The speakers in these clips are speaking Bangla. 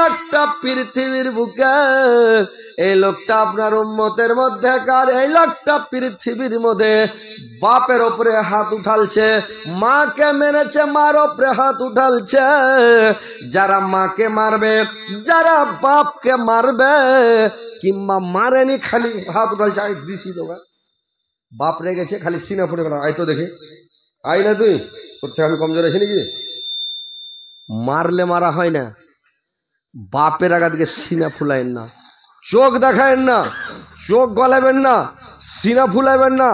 লোকটা পৃথিবীর বুকে, এই লোকটা আপনার উম্মতের মধ্যে কার, এই লোকটা পৃথিবীর মধ্যে বাপের ওপরে হাত উঠালছে, মাকে মেরেছে, মার ওপরে হাত উঠালছে। যারা মাকে মারবে, যারা বাপকে মারবে, কিংবা মারেনি খালি হাত উঠালছে, আই দিছি তো বাপ রেগেছে খালি সিনা ফুটে গেল, আয় তো দেখে আই না, তুই তোর থেকে আমি কমজোর আছি নাকি? মারলে মারা হয় না, বাপের আগা দিকে সিনা ফুলাইন না, চোখ দেখায়েন না, চোখ গলাবেন না, সিনা ফুলাইবেন না,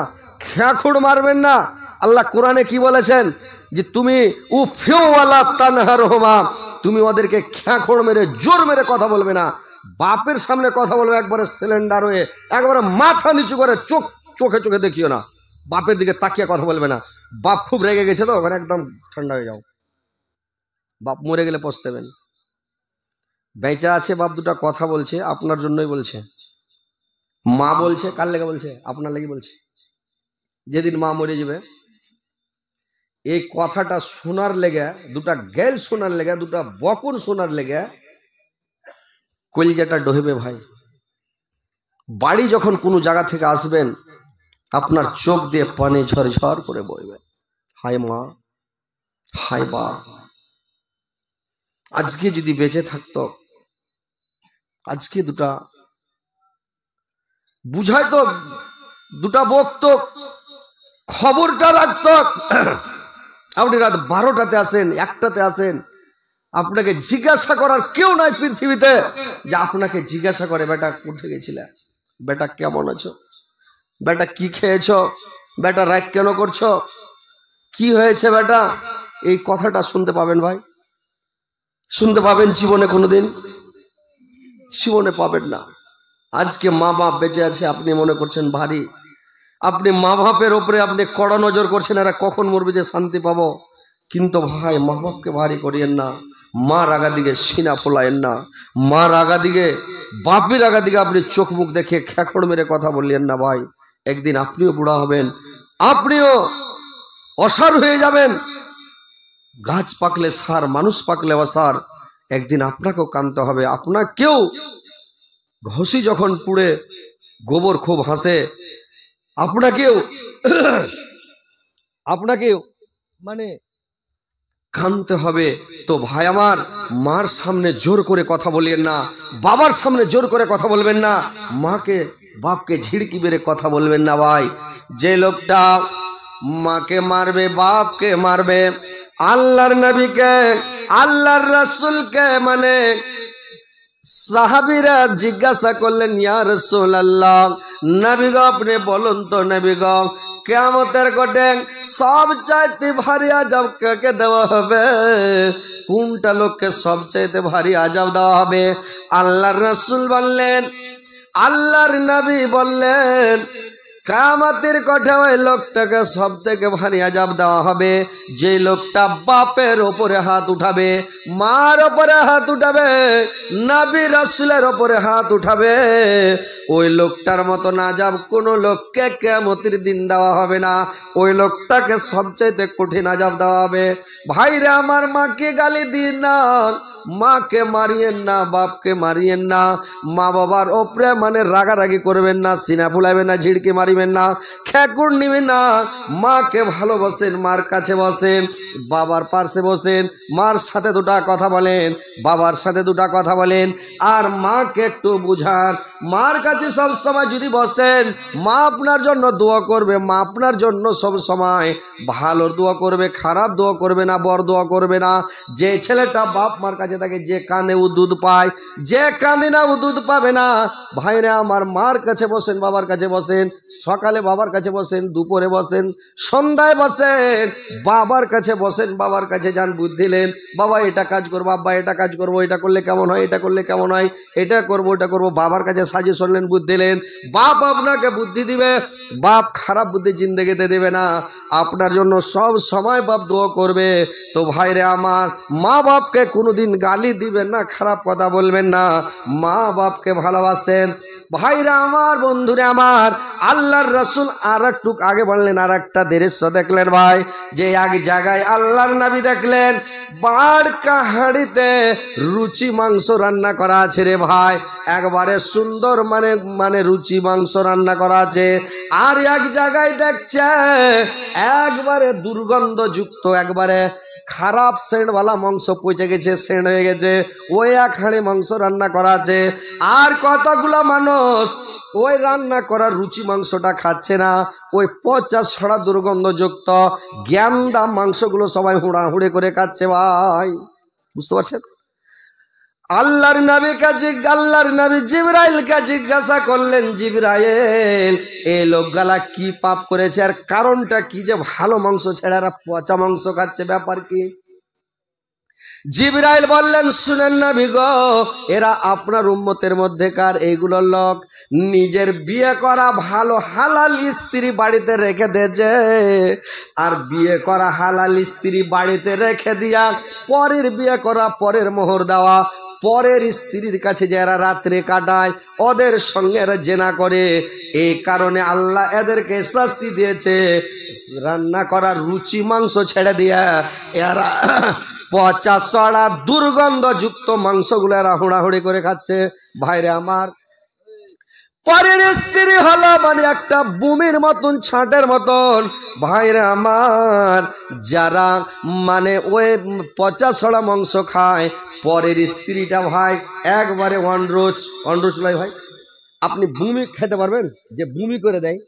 খেঁখুড় মারবেন না। আল্লাহ কোরআনে কি বলেছেন যে তুমি উফিওয়ালা তানহারহুমা, তুমি ওদেরকে খেঁখুড় মেরে জোর মেরে কথা বলবে না। বাপের সামনে কথা বলবে একবারে সিলিন্ডার হয়ে, একবারে মাথা নিচু করে, চোখে চোখে দেখিও না, বাপের দিকে তাকিয়ে কথা বলবে না। বাপ খুব রেগে গেছে তো ওখানে একদম ঠান্ডা হয়ে যাও, বাপ মরে গেলে পস্তাবেন। বেঁচে আছে বাপ, দুটা কথা বলছে, আপনার জন্যই বলছে। মা বলছে কার লেগে বলছে? আপনার লেগে বলছে। যেদিন মা মরে যাবে, এই কথাটা শোনার লেগে, দুটা গেল শোনার লেগে, দুটা বকুন শোনার লেগে কলিজাটা ডহিবে ভাই। বাড়ি যখন কোনো জায়গা থেকে আসবেন, আপনার চোখ দিয়ে পানি ঝরঝর করে বইবে। হায় মা, হায় বাপ, আজকে যদি বেঁচে থাকতো, আজকে দুটা বুঝাইতো, দুটা বকতো, খবরটা রাখত। আপনি রাত 12টাতে আসেন, 1টাতে আসেন, আপনাকে জিজ্ঞাসা করার কেউ নাই পৃথিবীতে যে আপনাকে জিজ্ঞাসা করে বেটা কোথায় গেছিলে, বেটা কেমন আছো, বেটা কি খেয়েছ, বেটা রাত কেন করছো, কি হয়েছে বেটা। এই কথাটা শুনতে পাবেন ভাই? শুনতে পাবেন জীবনে? কোনোদিন জীবনে পাবেন না। আজকে মা বাপ বেঁচে আছে, আপনি মনে করছেন ভারী, আপনি মা বাপের ওপরে আপনি কড়া নজর করছেন, এরা কখন মরবে যে শান্তি পাবো। কিন্তু ভাই, মা বাপকে ভারী করিয়েন না, মার আগা দিকে সিনা ফোলায়েন না, মার আগা দিকে, বাপের আগা দিকে আপনি চোখ মুখ দেখে খেঁকড় মেরে কথা বললেন না ভাই। একদিন আপনিও বুড়া হবেন, আপনিও অসার হয়ে যাবেন। গাছ পাকলে সার, মানুষ পাকলে অসার। একদিন আপনাকেও কানতে হবে। আপনাকেও ঘষি যখন পুড়ে গোবর খুব হাসে, আপনাকেও মানে কানতে হবে। তো ভাই আমার, মার সামনে জোর করে কথা বলিয়েন না, বাবার সামনে জোর করে কথা বলবেন না, মাকে বাপকে ঝিড়কি বেড়ে কথা বলবেন না ভাই। যে লোকটা মাকে মারবে, বাপকে মারবে, আল্লাহর নবীকে, আল্লাহর রাসূলকে, মানে সাহাবীরা জিজ্ঞাসা করলেন, ইয়া রাসূলুল্লাহ, নবী গো আপনি বলুন তো নবী গো, কিয়ামতের ঘটে সবচাইতে ভারী আযাব কাকে দেওয়া হবে? কোনটা লোককে সবচাইতে ভারী আযাব দেওয়া হবে? আল্লাহর রাসূল বললেন, আল্লাহর নবী বললেন, কিয়ামতের ঘটে ওই লোকটাকে সব থেকে ভারী আযাব দেওয়া হবে যে লোকটা বাপের ওপরে হাত উঠাবে, মার ওপরে হাত উঠাবে, নবী রাসূলের ওপরে হাত উঠাবে। ওই লোকটার মতন আযাব কোনো লোককে কিয়ামতের দিন দেওয়া হবে না। ওই লোকটাকে সবচাইতে কঠিন আযাব দেওয়া হবে। ভাইরে আমার, মাকে গালি দিন না, মাকে মারিয়েন না, বাপকে মারিয়েন না, মা বাবার ওপরে মানে রাগারাগি করবেন না, সিনা ফুলাবেন না, ঝিড়কি মারিবেন না, খেকুর নিবেন না। মাকে ভালোবাসেন, মার কাছে বসেন, বাবার পাশে বসেন, মার সাথে দুটা কথা বলেন, বাবার সাথে দুটা কথা বলেন, আর মাকে একটু বুঝান। মার কাছে সব সময় যদি বসেন, মা আপনার জন্য দোয়া করবে, মা আপনার জন্য সব সময় ভালো দোয়া করবে, খারাপ দোয়া করবে না, বড় দোয়া করবে না। যে ছেলেটা বাপ মার কাছে থাকে, যে কাঁদে ও দুধ পায়, যে কাঁদে না ও দুধ পাবে না। ভাইরা আমার, মার কাছে বসেন, বাবার কাছে বসেন, সকালে বাবার কাছে বসেন, দুপুরে বসেন, সন্ধ্যায় বসেন, বাবার কাছে বসেন, বাবার কাছে যান, বুদ্ধি দিলেন, বাবা এটা কাজ করবো, আব্বা এটা কাজ করবো, এটা করলে কেমন হয়, এটা করলে কেমন হয়, এটা করবো, এটা করবো, বাবার কাছে সাজেশন নেন, বুদ্ধি দিলেন। বাপ আপনাকে বুদ্ধি দিবে, বাপ খারাপ বুদ্ধি জিন্দেগিতে দেবে না, আপনার জন্য সব সময় বাপ দোয়া করবে। তো ভাইরে আমার, মা বাপকে কোনোদিন গালি দিবেন না, খারাপ কথা বলবেন না, মা বাপকে ভালোবাসেন। ভাইরা আমার, বন্ধুরে আমার, আল্লাহর রাসূল আর একটু আগে বললেন, আর একটা দৃশ্য দেখলেন ভাই, যে এক জায়গায় আল্লাহর নবী দেখলেন বাড়কা হাঁড়িতে রুচি মাংস রান্না করা আছে রে ভাই, একবারে সুন্দর মানে রুচি মাংস রান্না করা আছে। আর এক জায়গায় দেখছে একবারে দুর্গন্ধযুক্ত, একবারে খারাপ সেন্টওয়ালা মাংস পচে গেছে, সেন্ট হয়ে গেছে, ওই এক হাঁড়ি মাংস রান্না করা আছে। আর কতগুলা মানুষ ওই রান্না করার রুচি মাংসটা খাচ্ছে না, ওই পচা ছড়া দুর্গন্ধযুক্ত গ্যান্দা মাংসগুলো সবাই হুড়াহুড়ি করে খাচ্ছে ভাই। বুঝতে পারছেন? আল্লাহর নবী জিবরাইলকে জিজ্ঞাসা করলেন, জিবরাইল, এই লোকগুলা কি পাপ করেছে আর কারণটা কি যে ভালো মাংস ছেড়ে আর পচা মাংস খাচ্ছে, ব্যাপার কি? জিবরাইল বললেন, শুনেন নবী গো, এরা আপনার উম্মতের মধ্যেকার এইগুলোর লোক নিজের বিয়ে করা ভালো হালাল স্ত্রী বাড়িতে রেখে দিয়েছে, আর বিয়ে করা হালাল স্ত্রী বাড়িতে রেখে দিয়া পরের বিয়ে করা, পরের মোহর দেওয়া পরের স্ত্রীর কাছে যারা রাত্রে কাটায়, ওদের সঙ্গে এরা জেনা করে। এই কারণে আল্লাহ এদেরকে শাস্তি দিয়েছে, রান্না করার রুচি মাংস ছেড়ে দিয়া এরা পচা সড়া দুর্গন্ধযুক্ত মাংসগুলো এরা হুড়াহুড়ি করে খাচ্ছে। ভাইরে আমার, পরের স্ত্রী হলো মানে একটা বুমির মতন, ছাঁটের মতন। ভাইরে আমার, যারা মানে ওই পচা ছড়া মাংস খায়, পরের স্ত্রীটা ভাই একবারে অনরোজ লয় ভাই। আপনি বুমি খেতে পারবেন? যে বুমি করে দেয়,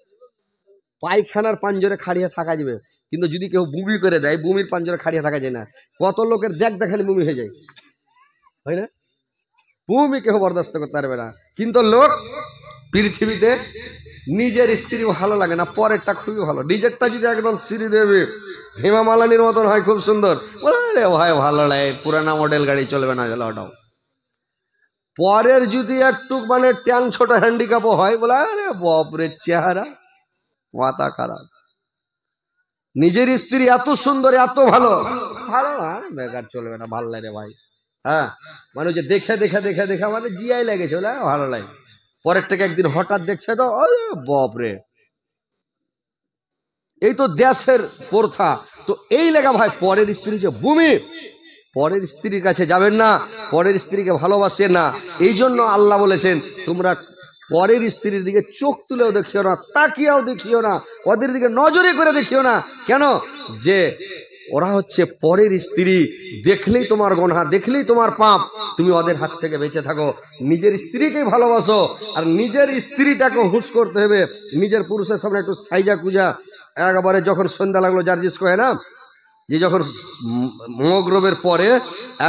পায়খানার পাঞ্জরে খাড়িয়ে থাকা যাবে, কিন্তু যদি কেউ বুমি করে দেয়, বুমির পাঞ্জরে খাড়িয়ে থাকা যায় না। কত লোকের দেখালি বুমি হয়ে যায়, হয় না? বুমি কেউ বরদাস্ত করতে পারবে না। কিন্তু লোক পৃথিবীতে নিজের স্ত্রী ভালো লাগে না, পরেরটা খুবই ভালো। নিজেরটা যদি একদম শ্রীদেবী হেমা মালিনীর মতন হয়, খুব সুন্দর, বলে আরে ভাই ভালো লাগে, পুরানা মডেল গাড়ি চলবে না, ওটাও। পরের যদি একটু মানে ট্যাং ছোট হ্যান্ডিক্যাপও হয়, বলে আরে বাপরে চেহারা মাথা খারাপ। নিজের স্ত্রী এত সুন্দর, এত ভালো না, বেকার চলবে না, ভালো লাগে ভাই। হ্যাঁ, মানে যে দেখে মানে জিয়াই লেগেছে, বলে ভালো লাগে। পরেরটাকে একদিন হঠাৎ দেখছে তো, আরে বাপরে। এই তো দেশের প্রথা। তো এই লেখা ভাই, পরের স্ত্রী যে বুমি, পরের স্ত্রীর কাছে যাবেন না, পরের স্ত্রীকে ভালোবাসেন না। এই জন্য আল্লাহ বলেছেন, তোমরা পরের স্ত্রীর দিকে চোখ তুলেও দেখিও না, তাকিয়াও দেখিও না, ওদের দিকে নজরে করে দেখিও না। কেন? যে ওরা হচ্ছে পরের স্ত্রী, দেখলেই তোমার গুনাহ, দেখলেই তোমার পাপ। তুমি ওদের হাত থেকে বেঁচে থাকো, নিজের স্ত্রীকেই ভালোবাসো। আর নিজের স্ত্রীটাকে হুঁশ করতে হবে। নিজের পুরুষের সামনে একটু সাইজা কুজা, একবারে যখন সন্ধ্যা লাগলো, জার্জিস কয় না, যে যখন মগরবের পরে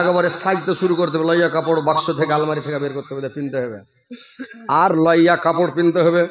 একবারে সাজতে শুরু করতে হবে, লইয়া কাপড় বাক্স থেকে, আলমারি থেকে বের করতে হবে, পিনতে হবে, আর লইয়া কাপড় পিনতে হবে।